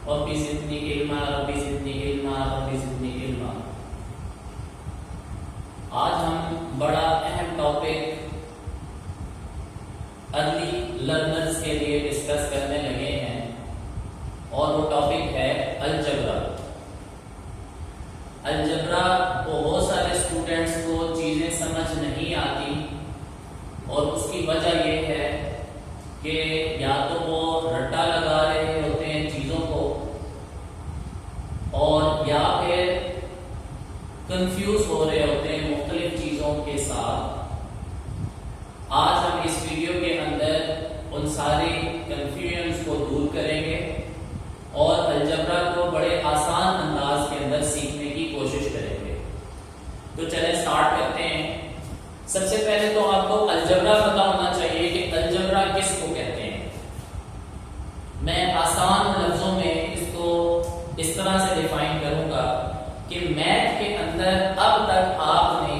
रब्बी ज़िदनी इल्मा, रब्बी ज़िदनी इल्मा, रब्बी ज़िदनी इल्मा। आज हम बड़ा अहम टॉपिक अर्ली लर्नर्स के लिए डिस्कस करने लगे हैं और वो टॉपिक है अलजबरा। अलजबरा को बहुत सारे स्टूडेंट्स को चीजें समझ नहीं आती और उसकी वजह ये है कि या तो वो रट्टा लगा रहे होते हैं चीजों को और या फिर कंफ्यूज हो रहे होते हैं मुख्तलिफ चीजों के साथ। आज हम इस वीडियो के अंदर उन सारी कंफ्यूजन्स को दूर करेंगे और अलजबरा को बड़े आसान अंदाज के अंदर सीखने की कोशिश करेंगे। तो चलें स्टार्ट करते हैं। सबसे पहले तो आपको अलजबरा पता होना चाहिए कि अलजबरा किसको कहते हैं। मैं आसान लफ्जों में इसको इस तरह से डिफाइन करूंगा कि मैथ के अंदर अब तक आपने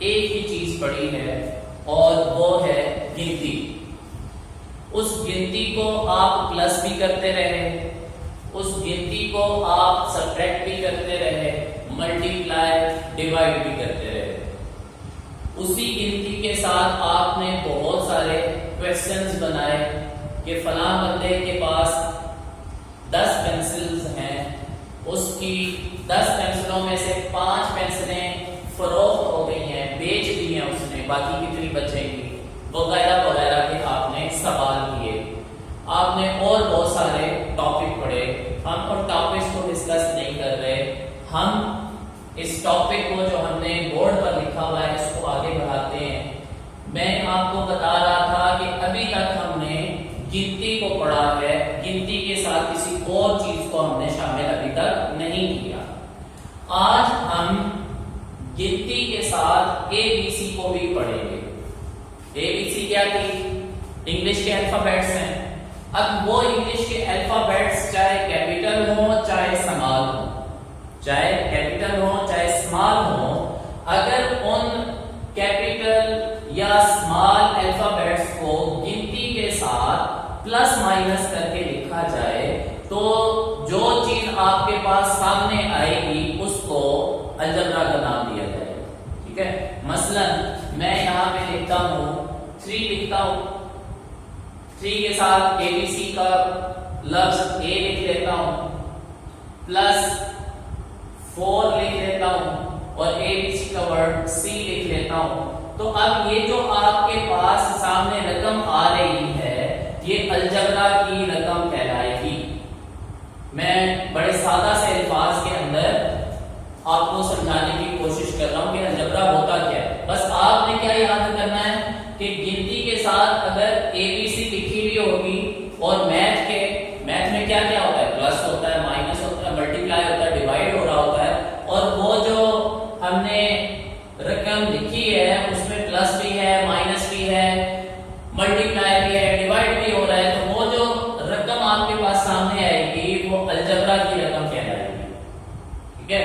एक ही चीज पढ़ी है और वो है गिनती। उस गिनती को आप प्लस भी करते रहे, उस गिनती को आप सब्ट्रैक्ट भी करते रहे, मल्टीप्लाई डिवाइड भी करते रहे। उसी गिनती के साथ आपने बहुत सारे क्वेश्चंस बनाए कि फलां बंदे के पास 10 पेंसिल्स हैं, उसकी 10 पेंसिलों में से 5 पेंसिलें फरोख्त हो गई हैं, बेच दी हैं उसने, बाकी कितनी बचेंगी, वगैरह वगैरह के आपने सवाल किए। आपने और बहुत सारे टॉपिक पढ़े। हम उन टॉपिक्स को डिस्कस नहीं कर रहे, हम इस टॉपिक को जो हमने बोर्ड पर लिखा हुआ है इसको आगे बढ़ाते हैं। मैं आपको बता रहा था कि अभी तक हमने गिनती को पढ़ा है, गिनती के साथ किसी और चीज को हमने शामिल अभी तक नहीं किया। आज हम गिनती के साथ एबीसी को भी पढ़ेंगे। एबीसी क्या थी? इंग्लिश के अल्फाबेट्स हैं। अब वो इंग्लिश के अल्फाबेट्स चाहे कैपिटल हो चाहे स्मॉल हो, चाहे कैपिटल हो चाहे स्मॉल हो, अगर उन कैपिटल या स्मॉल अल्फाबेट्स को गिनती के साथ प्लस माइनस करके लिखा जाए तो जो चीज आपके पास सामने आएगी उसको अलजबरा का नाम दिया जाएगा। ठीक है, मसलन मैं यहाँ पे लिखता हूँ 3, लिखता हूँ 3 के साथ एबीसी का लफ्ज ए लिख लेता हूँ, प्लस 4 लिख लेता हूँ और एबीसी का वर्ड सी लिख लेता हूँ। तो अब ये जो आपके पास सामने रकम आ रही है ये अलजबरा की रकम कहलाएगी। मैं बड़े सादा से अल्फाज के अंदर आपको समझाने की कोशिश कर रहा हूँ कि अलजबरा होता क्या है। बस आपने क्या याद करना है कि गिनती के साथ अगर एबीसी लिखी हुई होगी और मैथ में क्या क्या होता है, प्लस होता है, माइनस होता है, मल्टीप्लाई होता है, डिवाइड हो रहा होता है, और वो जो हमने रकम लिखी है उसमें प्लस भी है, माइनस भी है, मल्टीप्लाई भी है, डिवाइड भी हो रहा है, तो वो जो रकम आपके पास सामने आएगी वो अलजबरा की रकम कहलाएगी। ठीक है,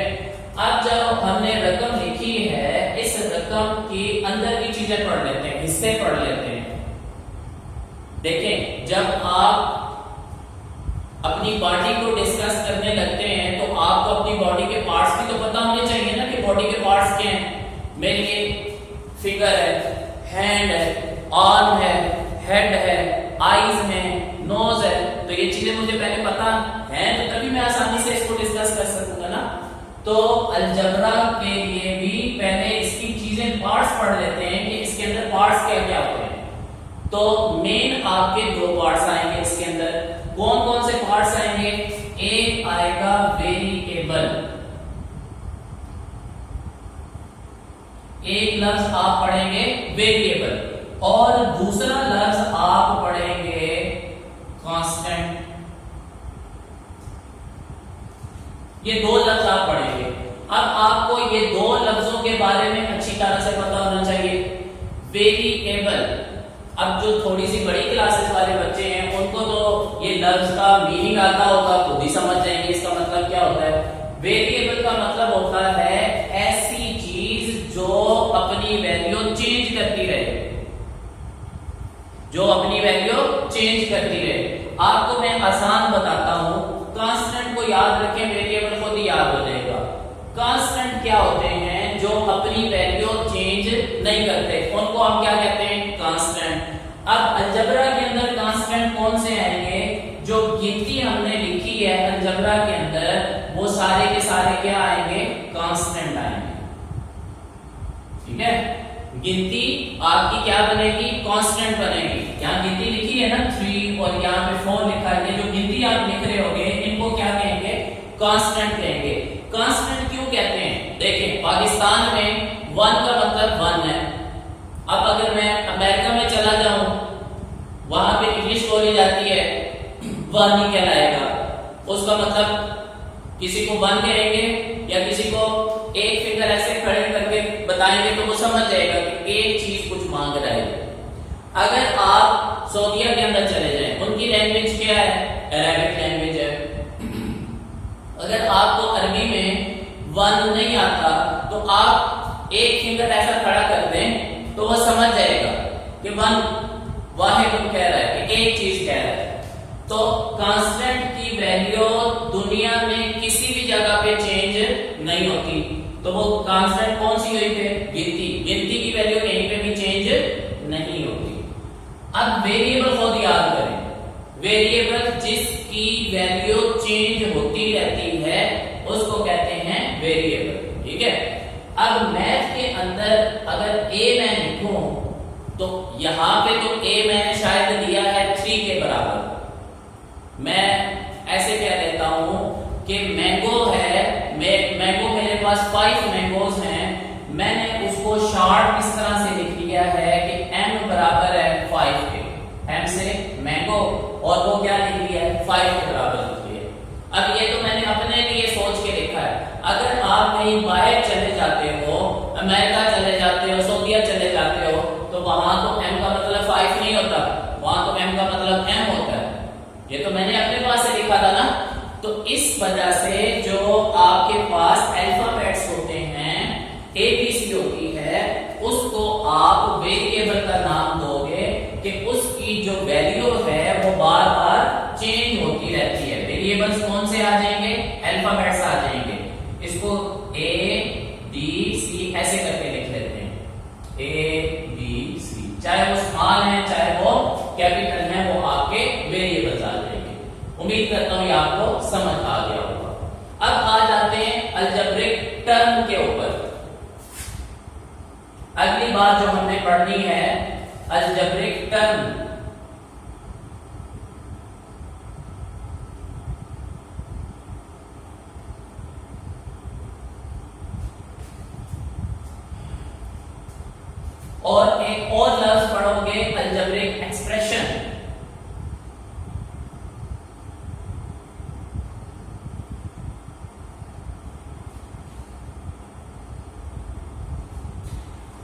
अब जब हमने रकम लिखी है इस रकम की अंदर की चीजें पढ़ लेते हैं, हिस्से पढ़ लेते हैं। देखें, जब आप अपनी बॉडी को डिस्कस करने लगते हैं तो आपको अपनी बॉडी के पार्ट्स भी तो पता होने चाहिए ना कि बॉडी के पार्ट्स क्या हैं। मेरे लिए फिगर है, हैंड है, आर्म है, हेड है, आईज है, नोज है, तो ये चीजें मुझे पहले पता है तो तभी मैं आसानी से इसको डिस्कस कर सकूंगा ना। तो अलजबरा के लिए भी पहले इसकी चीजें पार्ट्स पढ़ लेते हैं कि इसके अंदर पार्ट्स क्या क्या होते हैं। तो मेन आपके 2 पार्ट्स आएंगे इसके अंदर। कौन कौन से पार्ट्स आएंगे? एक आएगा वेरिएबल, एक लफ्ज आप पढ़ेंगे वेरिएबल और दूसरा लफ्ज आप पढ़ेंगे कांस्टेंट। ये 2 लफ्ज आप पढ़ेंगे। अब आपको ये 2 लफ्जों के बारे में अच्छी तरह से पता होना चाहिए। वेरिएबल, अब जो थोड़ी सी बड़ी क्लासेस वाले बच्चे हैं उनको तो ये लफ्ज का मीनिंग आता होगा, खुद ही समझ जाएंगे इसका मतलब क्या होता है। वेरिएबल का मतलब होता है ऐसी चीज जो अपनी वैल्यू चेंज करती रहे, जो अपनी वैल्यू चेंज करती रहे। आपको मैं आसान बताता हूं, नहीं करते, उनको हम क्या कहते हैं, कांस्टेंट। अब अलजबरा के अंदर कांस्टेंट कौन से आएंगे, जो गिनती हमने लिखी है अलजबरा के अंदर वो सारे के सारे क्या आएंगे, कांस्टेंट आएंगे। ठीक है, गिनती आपकी क्या बनेगी, कांस्टेंट बनेगी। यहाँ गिनती लिखी है ना 3 और यहाँ पे 4 लिखा है, जो गिनती आप लिख रहे होगे इनको क्या कहेंगे, कांस्टेंट कहेंगे। कांस्टेंट क्यों कहते हैं, देखें पाकिस्तान में 1 का मतलब 1 है। अब अगर मैं अमेरिका में चला जाऊं, वहां पे इंग्लिश बोली जाती है, 1 ही कहलाएगा। उसका मतलब किसी को 1 कहेंगे या किसी को एक फिंगर ऐसे खड़े करके बताएंगे तो वो समझ जाएगा कि एक चीज कुछ मांग रहा है। अगर आप सऊदीया के अंदर चले जाएं, उनकी लैंग्वेज क्या है, अरबिक लैंग्वेज है। अगर आपको अरबी में 1 नहीं आता तो आप एक फिंगर ऐसा खड़ा कर दें तो वो समझ जाएगा कि 1 वाहिद कह रहा है, कि एक चीज कह रहा है। तो कांस्टेंट की वैल्यू दुनिया में किसी भी जगह पे चेंज नहीं होती। तो वो कांस्टेंट कौन सी हुई है, गिनती की वैल्यू कहीं पे भी चेंज नहीं होती। अब वेरिएबल खुद याद करें, वेरिएबल जिसकी वैल्यू चेंज होती रहती है उसको कहते हैं वेरिएबल। ठीक है, अब मैथ के अंदर अगर a मैं लिखूं तो यहां पे तो a मैंने शायद दिया है 3 के बराबर। मैं ऐसे कह देता हूं कि मैंगो है, मैंगो मेरे पास 5 मैंगोज हैं, मैंने उसको शॉर्ट इस तरह से लिख लिया है कि m बराबर है 5 के, m से मैंगो, और वो क्या लिख लिया है 5 के बराबर लिख लिया। अब ये तो मैंने अपने लिए सोच के लिखा है। अगर आप कहीं बाहर चले जाते हो, अमेरिका चले जाते हो, सऊदीया चले जाते हो, तो वहां तो m का मतलब 5 नहीं होता, वहां तो m का मतलब m होता है। ये तो मैंने अपने पास से लिखा था ना। तो इस वजह से जो आपके पास अल्फाबेट्स होते हैं, एबीसी होती है, उसको आप वेरिएबल का नाम दोगे कि उसकी जो वैल्यू है वो बार बार चेंज होती रहती है। वेरिएबल्स कौन से आ जाएंगे, अल्फाबेट्स आ जाएंगे। इसको ए बी सी ऐसे करके लिख लेते हैं, ए बी सी, चाहे वो स्मॉल है चाहे वो कैपिटल है, वो आपके वेरिएबल्स आ जाएंगे। उम्मीद करता हूं ये आपको समझ आ गया होगा। अब आ जाते हैं अलजेब्रिक टर्म के ऊपर। अगली बात जो हमने पढ़नी है अलजेब्रिक टर्म। और एक और लफ्ज पढ़ोगे अलजेब्रिक एक्सप्रेशन।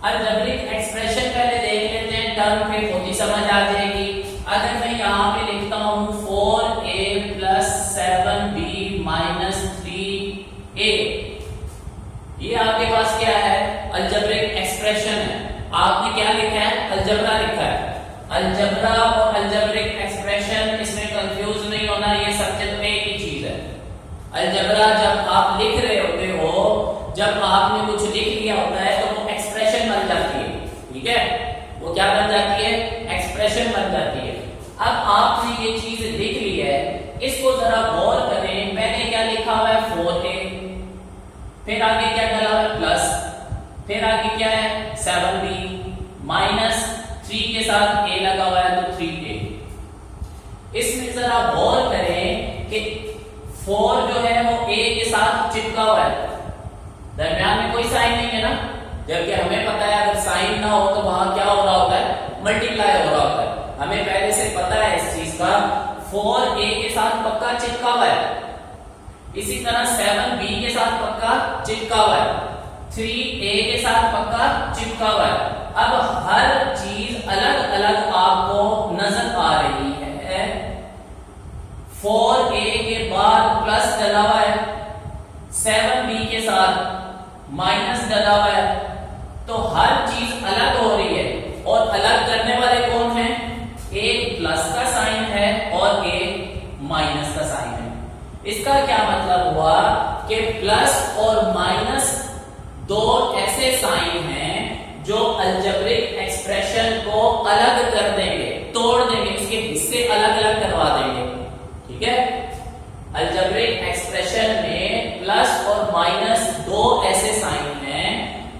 अलजेब्रिक एक्सप्रेशन पहले देख लेते हैं, टर्म फिर होती समझ आ जाएगी। अगर मैं यहां पे लिखता हूं 4a + 7b - 3a, ये आपके पास क्या है, अलजेब्रिक एक्सप्रेशन है। आपने क्या लिखा है, अलजबरा लिखा है। अलजबरा और अलजेब्रिक एक्सप्रेशन, इसमें कंफ्यूज नहीं होना, ये सब्जेक्ट में एक ही चीज है। अलजबरा जब आप लिख रहे होते हो, जब आपने कुछ लिख लिया होता है तो वो एक्सप्रेशन बन जाती है। ठीक है, वो क्या बन जाती है, एक्सप्रेशन बन जाती है। अब आपने ये चीज लिख ली है, इसको जरा गौर करें। मैंने क्या लिखा हुआ है 4a, फिर आगे क्या डला हुआ है प्लस, फिर आगे क्या है 7b, -3 के साथ a लगा हुआ है तो 3a। इसमें जरा गौर करें कि 4 जो है वो a के साथ चिपका हुआ है, दरमियान में कोई साइन नहीं है ना, जबकि हमें पता है अगर साइन ना हो तो वहां क्या हो रहा होता है, मल्टीप्लाई हो रहा होता है। हमें पहले से पता है इस चीज का। 4a के साथ पक्का चिपका हुआ है, इसी तरह 7b के साथ पक्का चिपका हुआ है, 3a के साथ पक्का चिपका हुआ है। अब हर चीज अलग अलग आपको नजर आ रही है। 4a के बाद प्लस डला हुआ है, 7b के साथ माइनस डला हुआ है, तो हर चीज अलग हो रही है। और अलग करने वाले कौन हैं, एक प्लस का साइन है और एक माइनस का साइन है। इसका क्या मतलब हुआ कि प्लस और माइनस दो ऐसे साइन हैं जो अलजेब्रिक एक्सप्रेशन को अलग कर देंगे, तोड़ देंगे, उसके हिस्से अलग अलग करवा देंगे। ठीक है, अलजेब्रिक एक्सप्रेशन में प्लस और माइनस दो ऐसे साइन हैं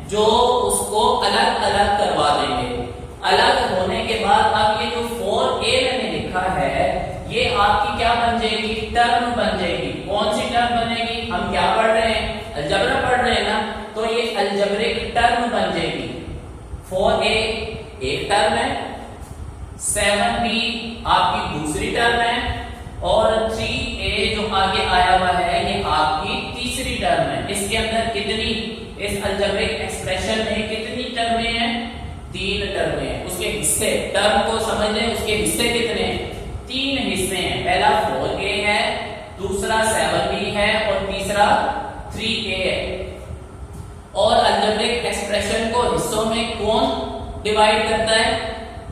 जो उसको अलग अलग करवा देंगे। अलग होने के बाद अब ये जो 4a मैंने लिखा है ये आपकी क्या बन जाएगी, टर्म बन जाएगी। कौन सी टर्म बनेगी, हम क्या पढ़ रहे हैं, अलजेब्रा पढ़ रहे हैं ना, तो ये अलजेब्रिक टर्म बन जाएगी। 4a एक टर्म है, 7b आपकी दूसरी टर्म है और 3a जो आगे आया हुआ है ये आपकी तीसरी टर्म है। इसके अंदर कितनी, इस अलजेब्रिक एक्सप्रेशन में कितनी टर्में हैं, 3 टर्में हैं। उसके हिस्से, टर्म को समझ लें, उसके हिस्से कितने हैं, 3 हिस्से हैं। पहला 4a है, दूसरा 7b है और तीसरा 3a है। और अलजेब्रिक एक्सप्रेशन को हिस्सों में कौन डिवाइड करता है,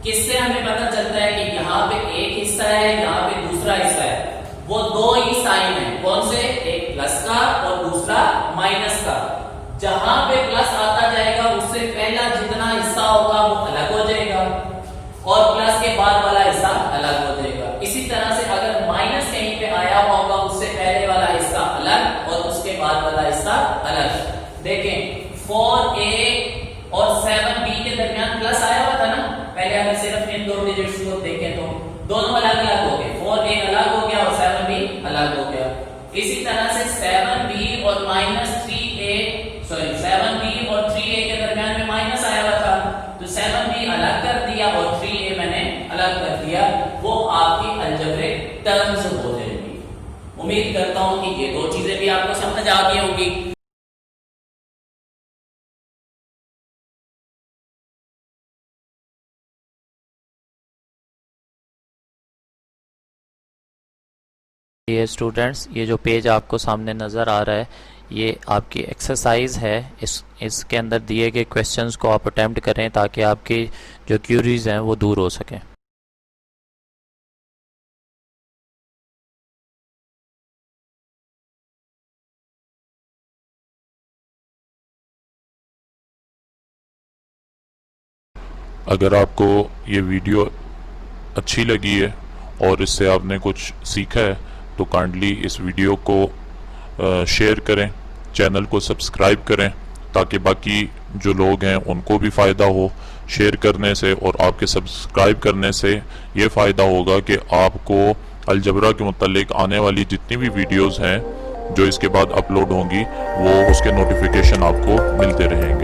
किससे हमें पता चलता है कि यहाँ पे एक हिस्सा है, यहाँ पे दूसरा हिस्सा है। वो दो ही साइन है, कौन से, एक प्लस का और दूसरा माइनस का। जहां पे प्लस आता जाएगा उससे पहला जितना हिस्सा होगा वो अलग हो जाएगा और प्लस के बाद वाला हिस्सा अलग हो जाएगा। इसी तरह से अगर माइनस कहीं पे आया हुआ होगा उससे पहले वाला हिस्सा अलग और उसके बाद वाला हिस्सा अलग। देखें 4a और 7b के दरमियान प्लस आया हुआ था ना, पहले हमें सिर्फ इन दो डिजिट्स को देखें तो दोनों अलग अलग हो गए, 4a अलग हो गया और 7b अलग हो गया। इसी तरह से 7b और -3a 7b और 3a के दरमियान में माइनस आया हुआ था, तो 7b अलग कर दिया और 3a मैंने अलग कर दिया। वो आपकी अलजेब्रिक टर्म्स हो जाएगी। उम्मीद करता हूं कि ये दो चीजें भी आपको समझ आ गई होंगी। ये स्टूडेंट्स, ये जो पेज आपको सामने नज़र आ रहा है ये आपकी एक्सरसाइज है। इसके अंदर दिए गए क्वेश्चंस को आप अटेम्प्ट करें ताकि आपकी जो क्यूरीज हैं वो दूर हो सकें। अगर आपको ये वीडियो अच्छी लगी है और इससे आपने कुछ सीखा है तो काइंडली इस वीडियो को शेयर करें, चैनल को सब्सक्राइब करें ताकि बाकी जो लोग हैं उनको भी फ़ायदा हो। शेयर करने से और आपके सब्सक्राइब करने से ये फ़ायदा होगा कि आपको अलजबरा के मुतालिक आने वाली जितनी भी वीडियोस हैं जो इसके बाद अपलोड होंगी वो उसके नोटिफिकेशन आपको मिलते रहेंगे।